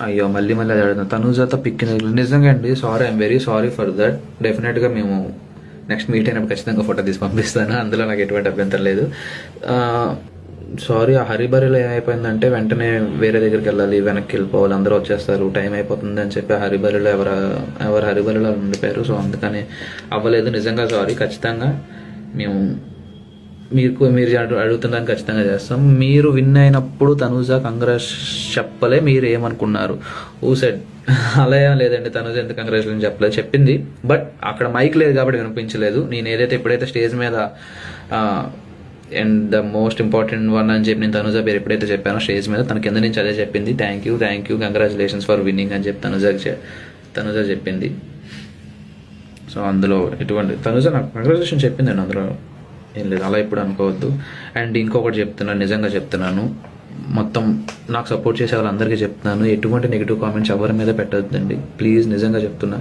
అయ్యో మళ్ళీ మళ్ళీ అది అడుగుతాను. తనుజాతో పిక్కిన నిజంగా అండి, sorry, I'm very sorry for that. డెఫినెట్గా మేము నెక్స్ట్ మీట్ అయినప్పుడు ఖచ్చితంగా ఫోటో తీసి పంపిస్తాను, అందులో నాకు ఎటువంటి అభ్యంతరం లేదు. సారీ, ఆ హరిబరిలో ఏమైపోయిందంటే వెంటనే వేరే దగ్గరికి వెళ్ళాలి, వెనక్కి వెళ్ళిపోవాలి, అందరూ వచ్చేస్తారు, టైం అయిపోతుంది అని చెప్పి హరిబరిలో ఎవరు హరిబరిలో ఉండిపోయారు. సో అందుకని అవ్వలేదు. నిజంగా సారీ. ఖచ్చితంగా మేము మీరు అడుగుతున్నారని ఖచ్చితంగా చేస్తాం. మీరు విన్ అయినప్పుడు తనూజ కంగ్రాట్స్ చెప్పలే, మీరు ఏమనుకున్నారు? ఊ సెడ్ అలా ఏం లేదండి, తనూజ ఎంత కంగ్రాచులేషన్ చెప్పలేదు, చెప్పింది. బట్ అక్కడ మైక్ లేదు కాబట్టి వినిపించలేదు. నేను ఏదైతే ఎప్పుడైతే స్టేజ్ మీద and the most important one అని చెప్పి నేను తనూజ పేరు ఎప్పుడైతే చెప్పానో స్టేజ్ మీద, తన కింద నుంచి అదే చెప్పింది. Thank you congratulations for winning అని చెప్పి తనూజ చెప్పింది. సో అందులో ఎటువంటి తనూజ నాకు కంగ్రాచులేషన్ చెప్పిందండి, అందులో ఏం లేదు, అలా ఇప్పుడు అనుకోవద్దు. అండ్ ఇంకొకటి చెప్తున్నాను, నిజంగా చెప్తున్నాను, మొత్తం నాకు సపోర్ట్ చేసే వాళ్ళందరికీ చెప్తున్నాను, ఎటువంటి నెగిటివ్ కామెంట్స్ ఎవరి మీద పెట్టద్దండి ప్లీజ్, నిజంగా చెప్తున్నా.